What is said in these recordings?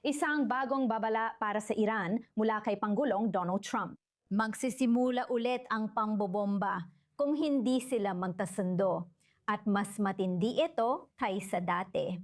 Isang bagong babala para sa Iran mula kay Pangulong Donald Trump. Magsisimula ulit ang pambobomba kung hindi sila magkasundo at mas matindi ito kaysa dati.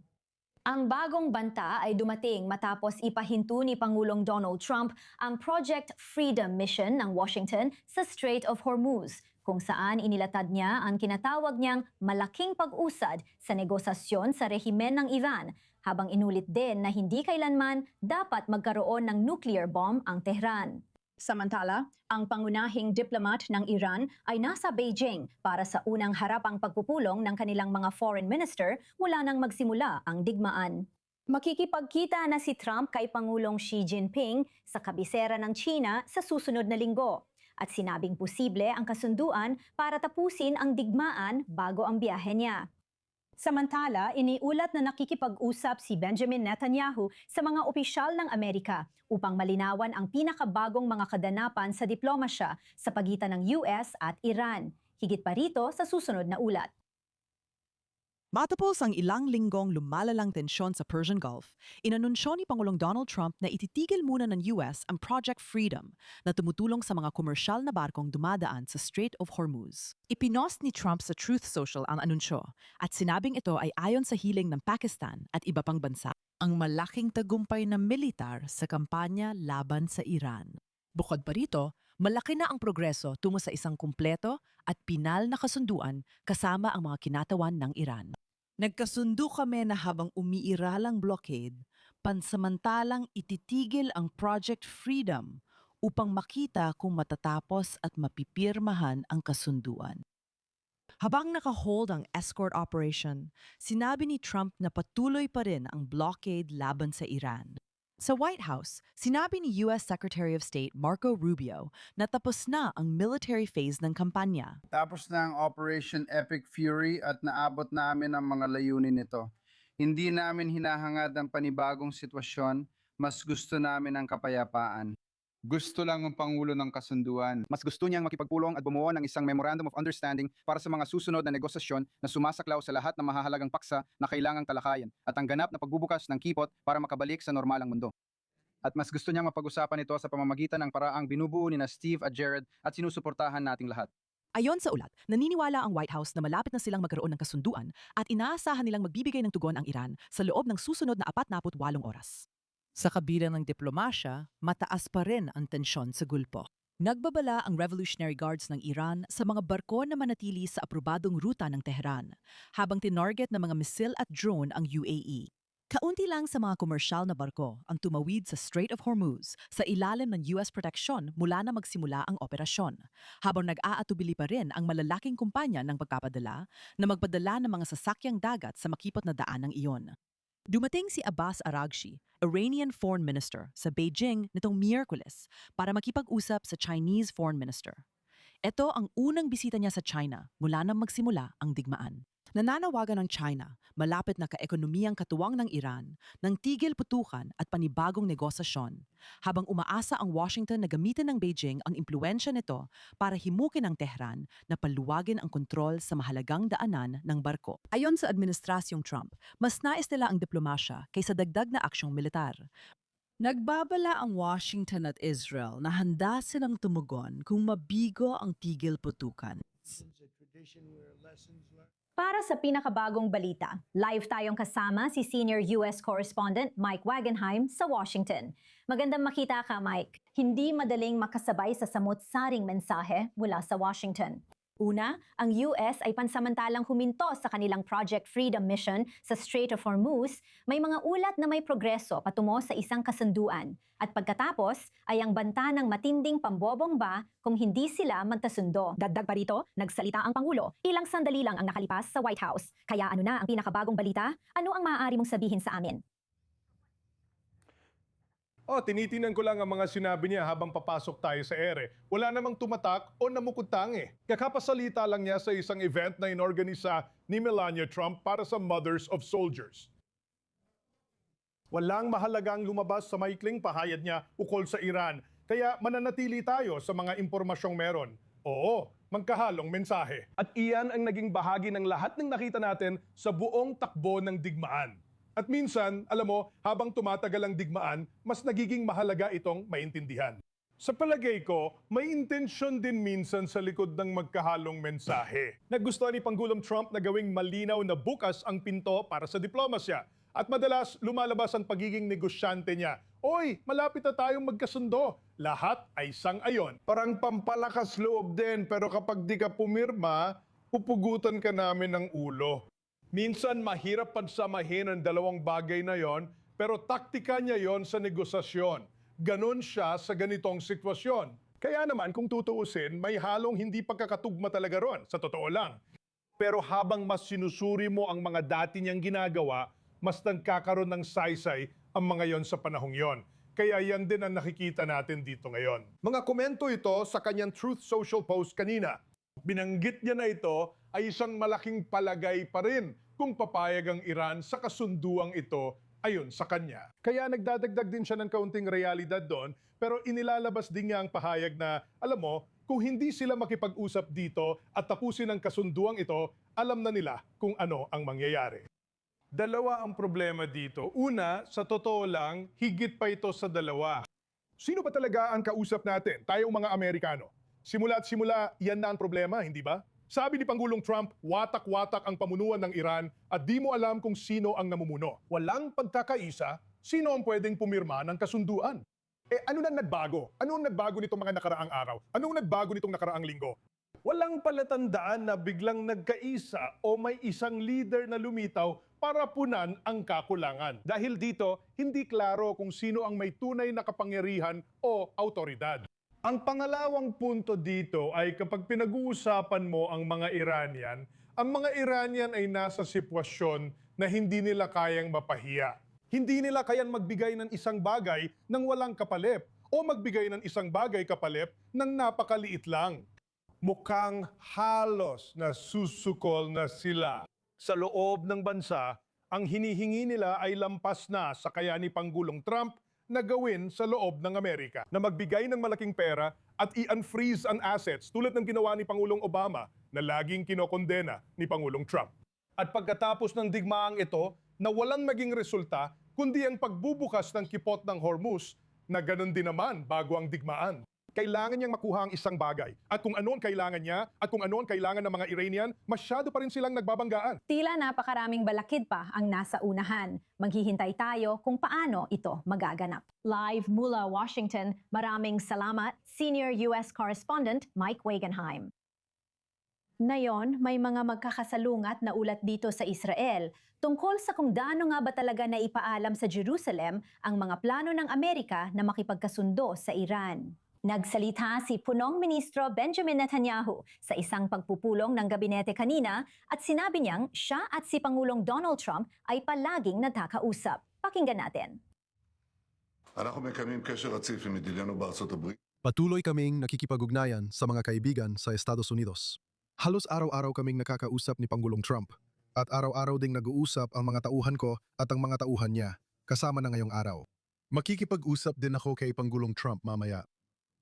Ang bagong banta ay dumating matapos ipahinto ni Pangulong Donald Trump ang Project Freedom Mission ng Washington sa Strait of Hormuz, kung saan inilatad niya ang kinatawag niyang malaking pag-usad sa negosasyon sa rehimen ng Iran, habang inulit din na hindi kailanman dapat magkaroon ng nuclear bomb ang Tehran. Samantala, ang pangunahing diplomat ng Iran ay nasa Beijing para sa unang harapang pagpupulong ng kanilang mga foreign minister mula nang magsimula ang digmaan. Makikipagkita na si Trump kay Pangulong Xi Jinping sa kabisera ng China sa susunod na linggo at sinabing posible ang kasunduan para tapusin ang digmaan bago ang biyahe niya. Samantala, iniulat na nakikipag-usap si Benjamin Netanyahu sa mga opisyal ng Amerika upang malinawan ang pinakabagong mga kadanapan sa diplomasya sa pagitan ng US at Iran. Higit pa rito sa susunod na ulat. Matapos ang ilang linggong lumalalang tensyon sa Persian Gulf, inanunsyo ni Pangulong Donald Trump na ititigil muna ng US ang Project Freedom na tumutulong sa mga komersyal na barkong dumadaan sa Strait of Hormuz. Ipinost ni Trump sa Truth Social ang anunsyo at sinabing ito ay ayon sa hiling ng Pakistan at iba pang bansa, ang malaking tagumpay ng militar sa kampanya laban sa Iran. Bukod pa rito, malaki na ang progreso tungo sa isang kumpleto at pinal na kasunduan kasama ang mga kinatawan ng Iran. Nagkasundo kami na habang umiiralang blockade, pansamantalang ititigil ang Project Freedom upang makita kung matatapos at mapipirmahan ang kasunduan. Habang nakahold ang escort operation, sinabi ni Trump na patuloy pa rin ang blockade laban sa Iran. Sa White House, sinabi ni U.S. Secretary of State Marco Rubio na tapos na ang military phase ng kampanya. Tapos na ang Operation Epic Fury at naabot namin ang mga layunin nito. Hindi namin hinahangad ang panibagong sitwasyon, mas gusto namin ang kapayapaan. Gusto lang ng Pangulo ng kasunduan. Mas gusto niyang makipagpulong at bumuo ng isang Memorandum of Understanding para sa mga susunod na negosasyon na sumasaklaw sa lahat ng mahahalagang paksa na kailangang talakayan at ang ganap na pagbubukas ng kipot para makabalik sa normalang mundo. At mas gusto niyang mapag-usapan ito sa pamamagitan ng paraang binubuo ni na Steve at Jared at sinusuportahan nating lahat. Ayon sa ulat, naniniwala ang White House na malapit na silang magkaroon ng kasunduan at inaasahan nilang magbibigay ng tugon ang Iran sa loob ng susunod na 48 oras. Sa kabilang ng diplomasya, mataas pa rin ang tensyon sa Gulpo. Nagbabala ang Revolutionary Guards ng Iran sa mga barko na manatili sa aprobadong ruta ng Tehran, habang tinarget ng mga misil at drone ang UAE. Kaunti lang sa mga komersyal na barko ang tumawid sa Strait of Hormuz sa ilalim ng US proteksyon mula na magsimula ang operasyon, habang nag-aatubili pa rin ang malalaking kumpanya ng pagpapadala na magpadala ng mga sasakyang dagat sa makipot na daan ng iyon. Dumating si Abbas Araghchi, Iranian Foreign Minister, sa Beijing nitong Miyerkules para makipag-usap sa Chinese Foreign Minister. Ito ang unang bisita niya sa China mula nang magsimula ang digmaan. Nananawagan ng China, malapit na kaekonomiyang katuwang ng Iran, ng tigil putukan at panibagong negosasyon, habang umaasa ang Washington na gamitin ng Beijing ang impluensya nito para himukin ang Tehran na paluwagin ang kontrol sa mahalagang daanan ng barko. Ayon sa Administrasyong Trump, mas nais nila ang diplomasya kaysa dagdag na aksyong militar. Nagbabala ang Washington at Israel na handa silang tumugon kung mabigo ang tigil putukan. Para sa pinakabagong balita, live tayong kasama si Senior US Correspondent Mike Wagenheim sa Washington. Magandang makita ka, Mike. Hindi madaling makasabay sa samut-saring mensahe mula sa Washington. Una, ang US ay pansamantalang huminto sa kanilang Project Freedom Mission sa Strait of Hormuz. May mga ulat na may progreso patungo sa isang kasunduan. At pagkatapos ay ang banta ng matinding pambobomba kung hindi sila magkasundo. Dagdag pa rito, nagsalita ang Pangulo. Ilang sandali lang ang nakalipas sa White House. Kaya ano na ang pinakabagong balita? Ano ang maaari mong sabihin sa amin? Tinitinan ko lang ang mga sinabi niya habang papasok tayo sa ere. Wala namang tumatak o namukutang. Kakapasalita lang niya sa isang event na inorganisa ni Melania Trump para sa Mothers of Soldiers. Walang mahalagang lumabas sa maikling pahayag niya ukol sa Iran, kaya mananatili tayo sa mga impormasyong meron. Oo, magkahalong mensahe. At iyan ang naging bahagi ng lahat ng nakita natin sa buong takbo ng digmaan. At minsan, alam mo, habang tumatagal ang digmaan, mas nagiging mahalaga itong maintindihan. Sa palagay ko, may intensyon din minsan sa likod ng magkahalong mensahe. Nagustuhan ni Pangulong Trump na gawing malinaw na bukas ang pinto para sa diplomasya. At madalas lumalabas ang pagiging negosyante niya. Oy, malapit na tayong magkasundo. Lahat ay sang-ayon. Parang pampalakas loob din, pero kapag di ka pumirma, pupugutan ka namin ng ulo. Minsan mahirap pansamahin ang dalawang bagay na yon, pero taktika niya yon sa negosasyon. Ganon siya sa ganitong sitwasyon. Kaya naman kung tutuusin, may halong hindi pagkakatugma talaga ron, sa totoo lang. Pero habang mas sinusuri mo ang mga dati niyang ginagawa, mas nagkakaroon ng saysay ang mga yon sa panahong yon. Kaya yan din ang nakikita natin dito ngayon. Mga komento ito sa kanyang Truth Social post kanina. Binanggit niya na ito ay isang malaking palagay pa rin kung papayag ang Iran sa kasunduang ito ayon sa kanya. Kaya nagdadagdag din siya ng kaunting realidad doon, pero inilalabas din niya ang pahayag na, alam mo, kung hindi sila makipag-usap dito at tapusin ang kasunduang ito, alam na nila kung ano ang mangyayari. Dalawa ang problema dito. Una, sa totoo lang, higit pa ito sa dalawa. Sino ba talaga ang kausap natin? Tayong mga Amerikano. Simula't simula, yan na ang problema, hindi ba? Sabi ni Pangulong Trump, watak-watak ang pamunuan ng Iran at di mo alam kung sino ang namumuno. Walang pagkakaisa, sino ang pwedeng pumirma ng kasunduan? Ano na nagbago? Anong nagbago nitong mga nakaraang araw? Anong nagbago nitong nakaraang linggo? Walang palatandaan na biglang nagkaisa o may isang leader na lumitaw para punan ang kakulangan. Dahil dito, hindi klaro kung sino ang may tunay na kapangyarihan o autoridad. Ang pangalawang punto dito ay kapag pinag-uusapan mo ang mga Iranian ay nasa sitwasyon na hindi nila kayang mapahiya. Hindi nila kayang magbigay ng isang bagay nang walang kapalit o magbigay ng isang bagay kapalit nang napakaliit lang. Mukhang halos na susukol na sila. Sa loob ng bansa, ang hinihingi nila ay lampas na sa kaya ni Pangulong Trump na gawin sa loob ng Amerika, na magbigay ng malaking pera at i-unfreeze ang assets tulad ng ginawa ni Pangulong Obama na laging kinokondena ni Pangulong Trump. At pagkatapos ng digmaang ito, na walang maging resulta, kundi ang pagbubukas ng kipot ng Hormuz na ganun din naman bago ang digmaan. Kailangan niyang makuha ang isang bagay. At kung ano ang kailangan niya, at kung ano ang kailangan ng mga Iranian, masyado pa rin silang nagbabanggaan. Tila napakaraming balakid pa ang nasa unahan. Maghihintay tayo kung paano ito magaganap. Live mula Washington, maraming salamat, Senior U.S. Correspondent Mike Wagenheim. Ngayon, may mga magkakasalungat na ulat dito sa Israel tungkol sa kung gaano nga ba talaga naipaalam sa Jerusalem ang mga plano ng Amerika na makipagkasundo sa Iran. Nagsalita si Punong Ministro Benjamin Netanyahu sa isang pagpupulong ng gabinete kanina at sinabi niyang siya at si Pangulong Donald Trump ay palaging nagkakausap. Pakinggan natin. אנחנו מקיימים קשר רציף עם ידידינו בארצות הברית. Patuloy kaming nakikipag-ugnayan sa mga kaibigan sa Estados Unidos. Halos araw-araw kaming nakakausap ni Pangulong Trump at araw-araw ding nag-uusap ang mga tauhan ko at ang mga tauhan niya kasama na ngayong araw. Makikipag-usap din ako kay Pangulong Trump mamaya.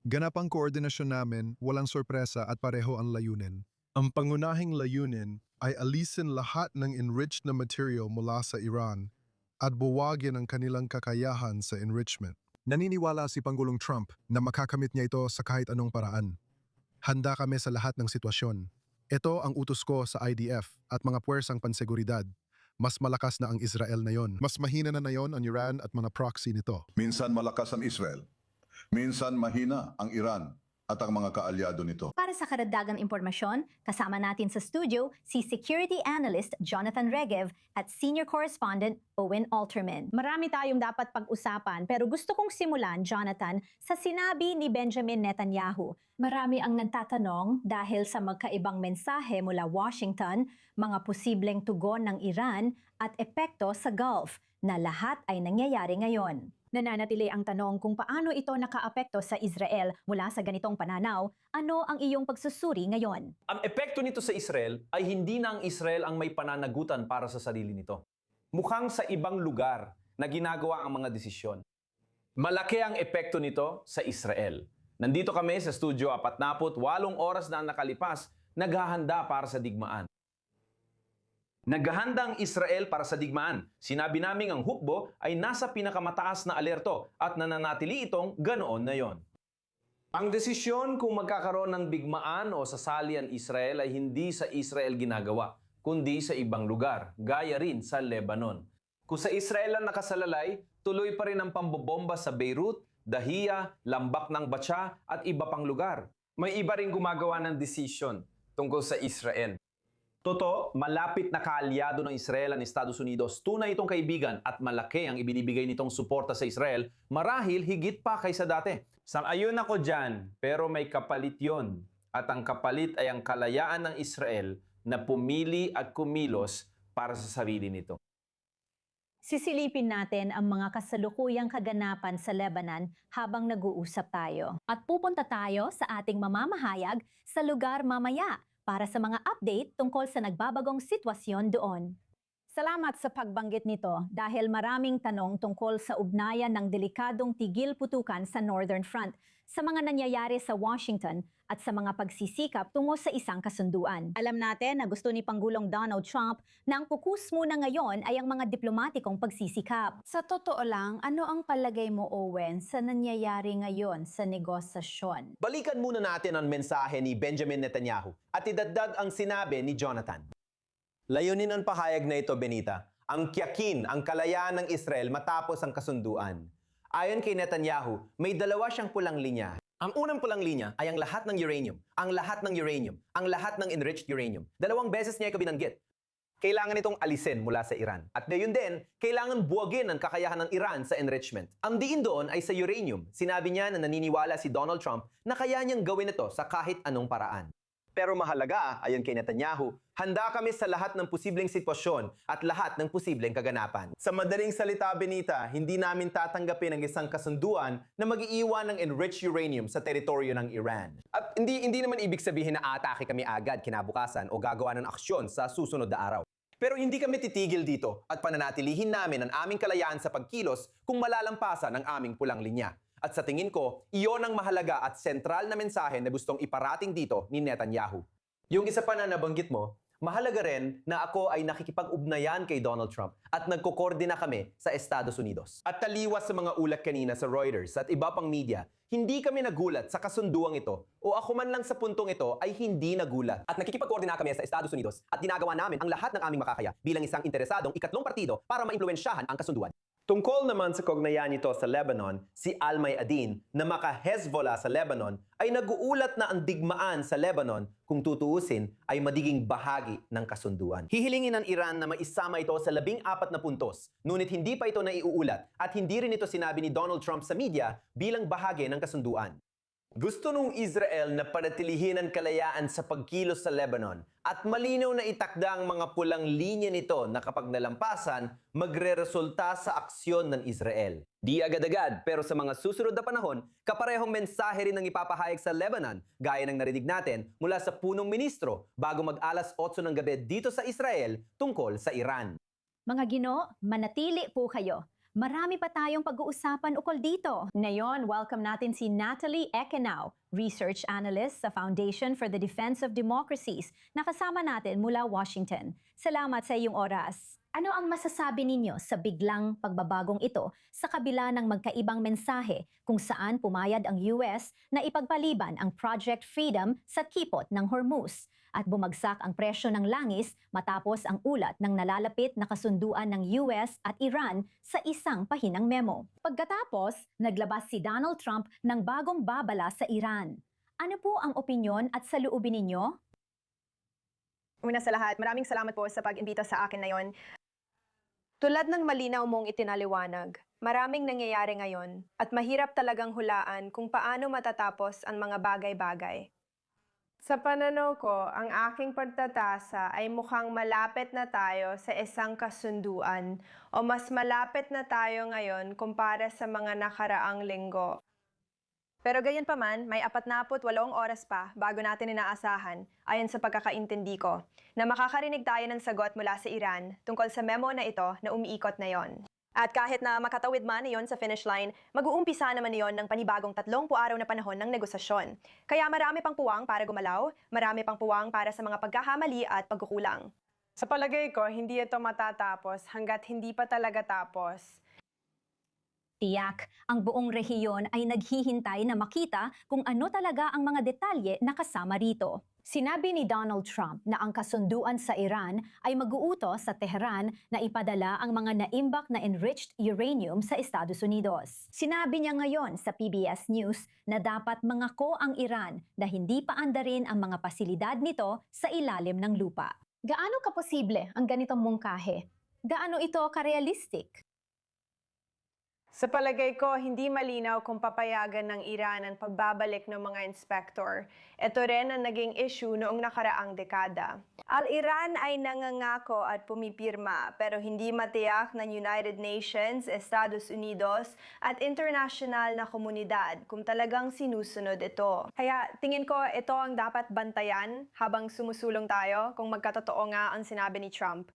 Ganap ang koordinasyon namin, walang sorpresa at pareho ang layunin. Ang pangunahing layunin ay alisin lahat ng enriched na material mula sa Iran at buwagin ang kanilang kakayahan sa enrichment. Naniniwala si Pangulong Trump na makakamit niya ito sa kahit anong paraan. Handa kami sa lahat ng sitwasyon. Ito ang utos ko sa IDF at mga puwersang panseguridad. Mas malakas na ang Israel na yon. Mas mahina na yon ang Iran at mga proxy nito. Minsan malakas ang Israel, minsan mahina ang Iran at ang mga kaalyado nito. Para sa karagdagang impormasyon, kasama natin sa studio si Security Analyst Jonathan Regev at Senior Correspondent Owen Alterman. Marami tayong dapat pag-usapan pero gusto kong simulan, Jonathan, sa sinabi ni Benjamin Netanyahu. Marami ang nagtatanong dahil sa magkaibang mensahe mula Washington, mga posibleng tugon ng Iran at epekto sa Gulf na lahat ay nangyayari ngayon. Nananatili ang tanong kung paano ito nakaapekto sa Israel mula sa ganitong pananaw. Ano ang iyong pagsusuri ngayon? Ang epekto nito sa Israel ay hindi na ang Israel ang may pananagutan para sa sarili nito. Mukhang sa ibang lugar na ginagawa ang mga desisyon. Malaki ang epekto nito sa Israel. Nandito kami sa studio 48 oras na ang nakalipas, naghahanda para sa digmaan. Naghahanda ang Israel para sa digmaan. Sinabi naming ang hukbo ay nasa pinakamataas na alerto at nananatili itong ganoon na yon. Ang desisyon kung magkakaroon ng digmaan o sasali ang Israel ay hindi sa Israel ginagawa, kundi sa ibang lugar, gaya rin sa Lebanon. Kung sa Israel ang nakasalalay, tuloy pa rin ang pambobomba sa Beirut, Dahiya, Lambak ng Batsa at iba pang lugar. May iba ring gumagawa ng desisyon tungkol sa Israel. Totoo, malapit na kaalyado ng Israel ang Estados Unidos. Tunay itong kaibigan at malaki ang ibinibigay nitong suporta sa Israel, marahil higit pa kaysa dati. Sang-ayon ako dyan, pero may kapalit yon. At ang kapalit ay ang kalayaan ng Israel na pumili at kumilos para sa sarili nito. Sisilipin natin ang mga kasalukuyang kaganapan sa Lebanon habang nag-uusap tayo. At pupunta tayo sa ating mamamahayag sa lugar mamaya para sa mga update tungkol sa nagbabagong sitwasyon doon. Salamat sa pagbanggit nito dahil maraming tanong tungkol sa ugnayan ng delikadong tigil putukan sa Northern Front, sa mga nangyayari sa Washington at sa mga pagsisikap tungo sa isang kasunduan. Alam natin na gusto ni Pangulong Donald Trump na ang pukus muna ngayon ay ang mga diplomatikong pagsisikap. Sa totoo lang, ano ang palagay mo, Owen, sa nangyayari ngayon sa negosasyon? Balikan muna natin ang mensahe ni Benjamin Netanyahu at idagdag ang sinabi ni Jonathan. Layunin ang pahayag na ito, Benita, ang tiyakin ang kalayaan ng Israel matapos ang kasunduan. Ayon kay Netanyahu, may dalawa siyang pulang linya. Ang unang pulang linya ay ang lahat ng uranium, ang lahat ng uranium, ang lahat ng enriched uranium. 2 beses niya ito binanggit. Kailangan itong alisin mula sa Iran. At gayon din, kailangan buwagin ang kakayahan ng Iran sa enrichment. Ang diin doon ay sa uranium. Sinabi niya na naniniwala si Donald Trump na kaya niyang gawin ito sa kahit anong paraan. Pero mahalaga, ayon kay Netanyahu, handa kami sa lahat ng posibleng sitwasyon at lahat ng posibleng kaganapan. Sa madaling salita, Benita, hindi namin tatanggapin ang isang kasunduan na mag-iiwan ng enriched uranium sa teritoryo ng Iran. At hindi naman ibig sabihin na atake kami agad kinabukasan o gagawa ng aksyon sa susunod na araw. Pero hindi kami titigil dito at pananatilihin namin ang aming kalayaan sa pagkilos kung malalampasan ang aming pulang linya. At sa tingin ko, iyon ang mahalaga at sentral na mensahe na gustong iparating dito ni Netanyahu. Yung isa pa na nabanggit mo, mahalaga rin na ako ay nakikipag-ugnayan kay Donald Trump at nagkokoordina kami sa Estados Unidos. At taliwas sa mga ulat kanina sa Reuters at iba pang media, hindi kami nagulat sa kasunduang ito o ako man lang sa puntong ito ay hindi nagulat. At nakikipag-koordina kami sa Estados Unidos at ginagawa namin ang lahat ng aming makakaya bilang isang interesadong ikatlong partido para maimpluwensyahan ang kasunduan. Tungkol naman sa kaugnayan nito sa Lebanon, si Almay Adin na maka-Hezbollah sa Lebanon ay nag-uulat na ang digmaan sa Lebanon kung tutuusin ay magiging bahagi ng kasunduan. Hihilingin ng Iran na maisama ito sa 14 na puntos, ngunit hindi pa ito naiuulat at hindi rin ito sinabi ni Donald Trump sa media bilang bahagi ng kasunduan. Gusto nung Israel na panatilihin ang kalayaan sa pagkilos sa Lebanon at malinaw na itakda ang mga pulang linya nito na kapag nalampasan, magreresulta sa aksyon ng Israel. Di agad-agad, pero sa mga susunod na panahon, kaparehong mensahe rin ang ipapahayag sa Lebanon, gaya ng narinig natin mula sa punong ministro bago mag-alas 8 ng gabi dito sa Israel tungkol sa Iran. Mga Gino, manatili po kayo. Marami pa tayong pag-uusapan ukol dito. Ngayon, welcome natin si Natalie Ekenau, Research Analyst sa Foundation for the Defense of Democracies, na kasama natin mula Washington. Salamat sa iyong oras. Ano ang masasabi ninyo sa biglang pagbabagong ito sa kabila ng magkaibang mensahe kung saan pumayag ang US na ipagpaliban ang Project Freedom sa kipot ng Hormuz at bumagsak ang presyo ng langis matapos ang ulat ng nalalapit na kasunduan ng US at Iran sa isang pahinang memo? Pagkatapos, naglabas si Donald Trump ng bagong babala sa Iran. Ano po ang opinyon at saloobin ninyo? Una sa lahat, maraming salamat po sa pag-imbita sa akin na yon. Tulad ng malinaw mong itinaliwanag, maraming nangyayari ngayon at mahirap talagang hulaan kung paano matatapos ang mga bagay-bagay. Sa pananaw ko, ang aking pagtatasa ay mukhang malapit na tayo sa isang kasunduan o mas malapit na tayo ngayon kumpara sa mga nakaraang linggo. Pero gayon pa man, may 48 oras pa bago natin inaasahan, ayon sa pagkakaintindi ko, na makakarinig tayo ng sagot mula sa Iran tungkol sa memo na ito na umiikot na yon. At kahit na makatawid man iyon sa finish line, mag-uumpisa naman iyon ng panibagong 30 araw na panahon ng negosasyon. Kaya marami pang puwang para gumalaw, marami pang puwang para sa mga pagkahamali at pagkukulang. Sa palagay ko, hindi ito matatapos hanggat hindi pa talaga tapos. Tiyak, ang buong rehiyon ay naghihintay na makita kung ano talaga ang mga detalye na kasama rito. Sinabi ni Donald Trump na ang kasunduan sa Iran ay mag-uutos sa Tehran na ipadala ang mga naimbak na enriched uranium sa Estados Unidos. Sinabi niya ngayon sa PBS News na dapat mangako ang Iran na hindi paandarin ang mga pasilidad nito sa ilalim ng lupa. Gaano kaposible ang ganitong mungkahe? Gaano ito karealistic? Sa palagay ko, hindi malinaw kung papayagan ng Iran ang pagbabalik ng mga inspektor. Ito rin ang naging issue noong nakaraang dekada. Al-Iran ay nangangako at pumipirma pero hindi matiyak ng United Nations, Estados Unidos at international na komunidad kung talagang sinusunod ito. Kaya tingin ko ito ang dapat bantayan habang sumusulong tayo kung magkatotoo nga ang sinabi ni Trump.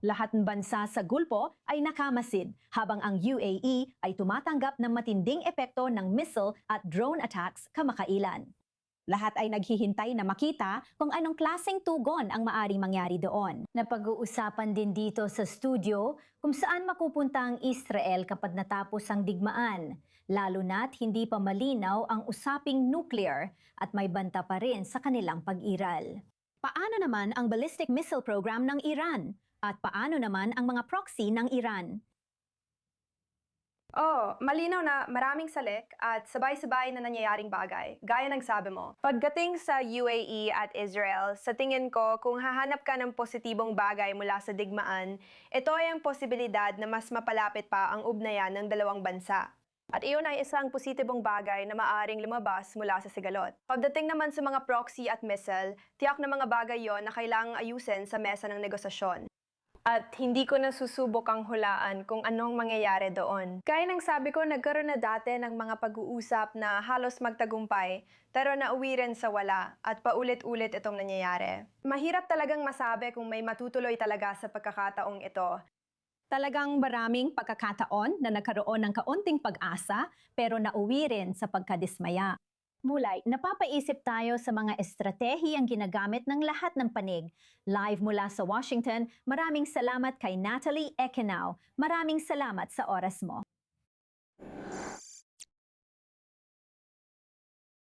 Lahat ng bansa sa Gulpo ay nakamasid habang ang UAE ay tumatanggap ng matinding epekto ng missile at drone attacks kamakailan. Lahat ay naghihintay na makita kung anong klaseng tugon ang maaring mangyari doon. Napag-uusapan din dito sa studio kung saan mapupunta ang Israel kapag natapos ang digmaan, lalo na't hindi pa malinaw ang usaping nuclear at may banta pa rin sa kanilang pag-iral. Paano naman ang ballistic missile program ng Iran? At paano naman ang mga proxy ng Iran? Malinaw na maraming salik at sabay-sabay na nangyayaring bagay, gaya ng sabi mo. Pagdating sa UAE at Israel, sa tingin ko kung hahanap ka ng positibong bagay mula sa digmaan, ito ay ang posibilidad na mas mapalapit pa ang ugnayan ng dalawang bansa. At iyon ay isang positibong bagay na maaring lumabas mula sa sigalot. Pagdating naman sa mga proxy at missile, tiyak na mga bagay yon na kailangang ayusin sa mesa ng negosasyon. At hindi ko na susubok ang hulaan kung anong mangyayari doon. Kaya nang sabi ko, nagkaroon na dati ng mga pag-uusap na halos magtagumpay, pero nauwi rin sa wala at paulit-ulit itong nangyayari. Mahirap talagang masabi kung may matutuloy talaga sa pagkakataong ito. Talagang maraming pagkakataon na nagkaroon ng kaunting pag-asa pero nauwi rin sa pagkadismaya. Mulay, napapaisip tayo sa mga estratehiyang ginagamit ng lahat ng panig. Live mula sa Washington, maraming salamat kay Natalie Ekenau. Maraming salamat sa oras mo.